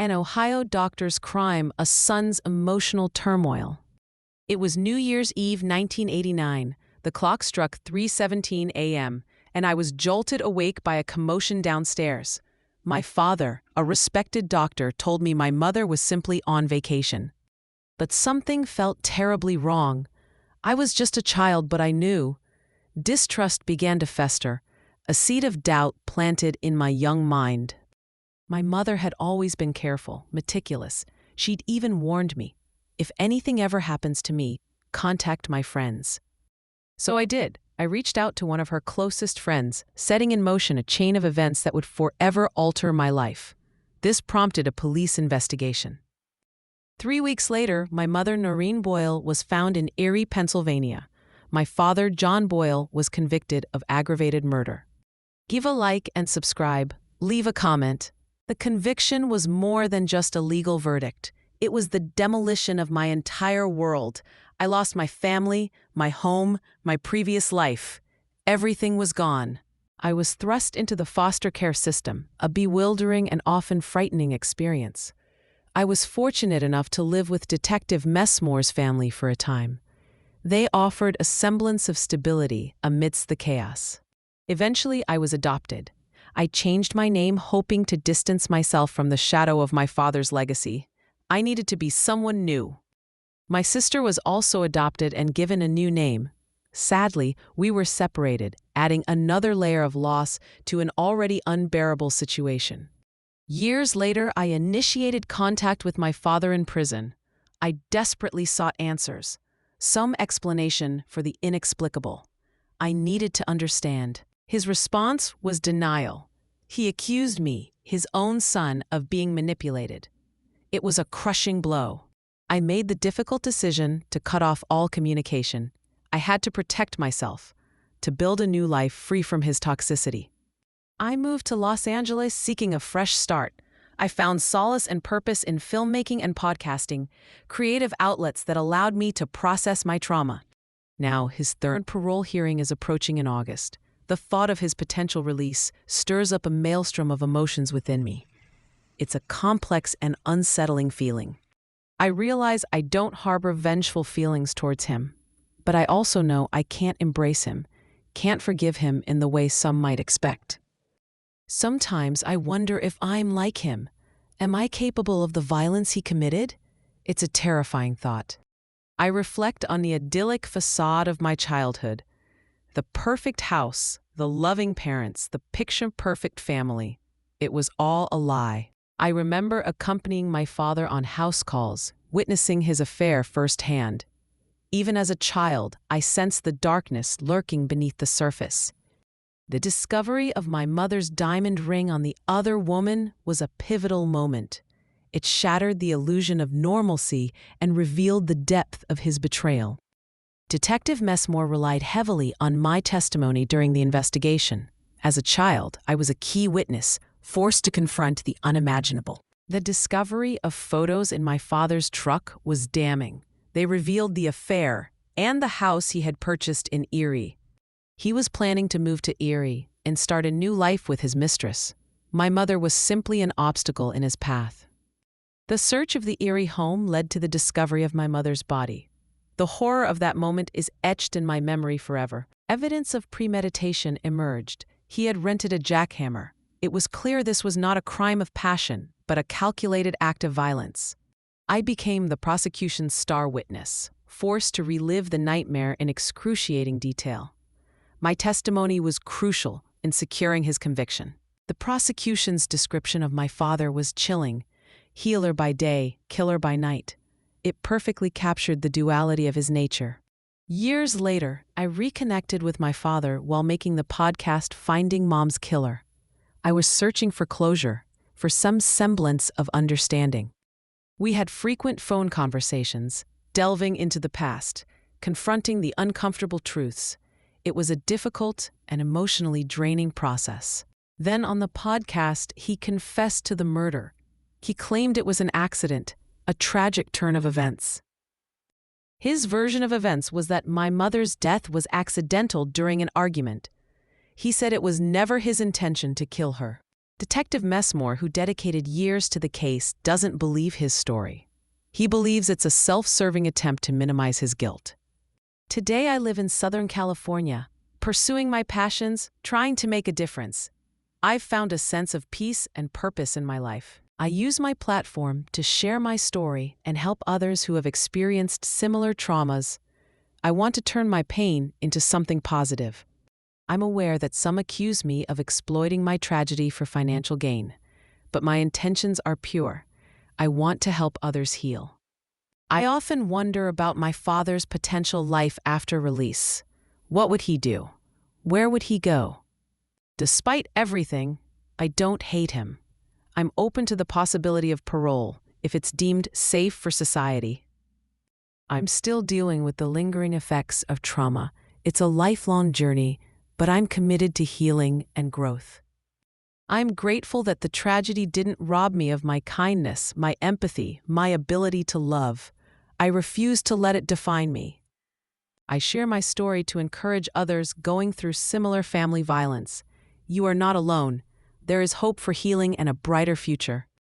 An Ohio doctor's crime, a son's emotional turmoil. It was New Year's Eve 1989. The clock struck 3:17 a.m., and I was jolted awake by a commotion downstairs. My father, a respected doctor, told me my mother was simply on vacation. But something felt terribly wrong. I was just a child, but I knew. Distrust began to fester, a seed of doubt planted in my young mind. My mother had always been careful, meticulous. She'd even warned me, if anything ever happens to me, contact my friends. So I did. I reached out to one of her closest friends, setting in motion a chain of events that would forever alter my life. This prompted a police investigation. 3 weeks later, my mother, Noreen Boyle, was found in Erie, Pennsylvania. My father, John Boyle, was convicted of aggravated murder. Give a like and subscribe. Leave a comment. The conviction was more than just a legal verdict. It was the demolition of my entire world. I lost my family, my home, my previous life. Everything was gone. I was thrust into the foster care system, a bewildering and often frightening experience. I was fortunate enough to live with Detective Messmore's family for a time. They offered a semblance of stability amidst the chaos. Eventually, I was adopted. I changed my name, hoping to distance myself from the shadow of my father's legacy. I needed to be someone new. My sister was also adopted and given a new name. Sadly, we were separated, adding another layer of loss to an already unbearable situation. Years later, I initiated contact with my father in prison. I desperately sought answers, some explanation for the inexplicable. I needed to understand. His response was denial. He accused me, his own son, of being manipulated. It was a crushing blow. I made the difficult decision to cut off all communication. I had to protect myself, to build a new life free from his toxicity. I moved to Los Angeles seeking a fresh start. I found solace and purpose in filmmaking and podcasting, creative outlets that allowed me to process my trauma. Now, his third parole hearing is approaching in August. The thought of his potential release stirs up a maelstrom of emotions within me. It's a complex and unsettling feeling. I realize I don't harbor vengeful feelings towards him, but I also know I can't embrace him, can't forgive him in the way some might expect. Sometimes I wonder if I'm like him. Am I capable of the violence he committed? It's a terrifying thought. I reflect on the idyllic facade of my childhood. The perfect house, the loving parents, the picture-perfect family. It was all a lie. I remember accompanying my father on house calls, witnessing his affair firsthand. Even as a child, I sensed the darkness lurking beneath the surface. The discovery of my mother's diamond ring on the other woman was a pivotal moment. It shattered the illusion of normalcy and revealed the depth of his betrayal. Detective Messmore relied heavily on my testimony during the investigation. As a child, I was a key witness, forced to confront the unimaginable. The discovery of photos in my father's truck was damning. They revealed the affair and the house he had purchased in Erie. He was planning to move to Erie and start a new life with his mistress. My mother was simply an obstacle in his path. The search of the Erie home led to the discovery of my mother's body. The horror of that moment is etched in my memory forever. Evidence of premeditation emerged. He had rented a jackhammer. It was clear this was not a crime of passion, but a calculated act of violence. I became the prosecution's star witness, forced to relive the nightmare in excruciating detail. My testimony was crucial in securing his conviction. The prosecution's description of my father was chilling. Healer by day, killer by night. It perfectly captured the duality of his nature. Years later, I reconnected with my father while making the podcast Finding Mom's Killer. I was searching for closure, for some semblance of understanding. We had frequent phone conversations, delving into the past, confronting the uncomfortable truths. It was a difficult and emotionally draining process. Then on the podcast, he confessed to the murder. He claimed it was an accident, a tragic turn of events. His version of events was that my mother's death was accidental during an argument. He said it was never his intention to kill her. Detective Messmore, who dedicated years to the case, doesn't believe his story. He believes it's a self-serving attempt to minimize his guilt. Today I live in Southern California, pursuing my passions, trying to make a difference. I've found a sense of peace and purpose in my life. I use my platform to share my story and help others who have experienced similar traumas. I want to turn my pain into something positive. I'm aware that some accuse me of exploiting my tragedy for financial gain, but my intentions are pure. I want to help others heal. I often wonder about my father's potential life after release. What would he do? Where would he go? Despite everything, I don't hate him. I'm open to the possibility of parole if it's deemed safe for society. I'm still dealing with the lingering effects of trauma. It's a lifelong journey, but I'm committed to healing and growth. I'm grateful that the tragedy didn't rob me of my kindness, my empathy, my ability to love. I refuse to let it define me. I share my story to encourage others going through similar family violence. You are not alone. There is hope for healing and a brighter future.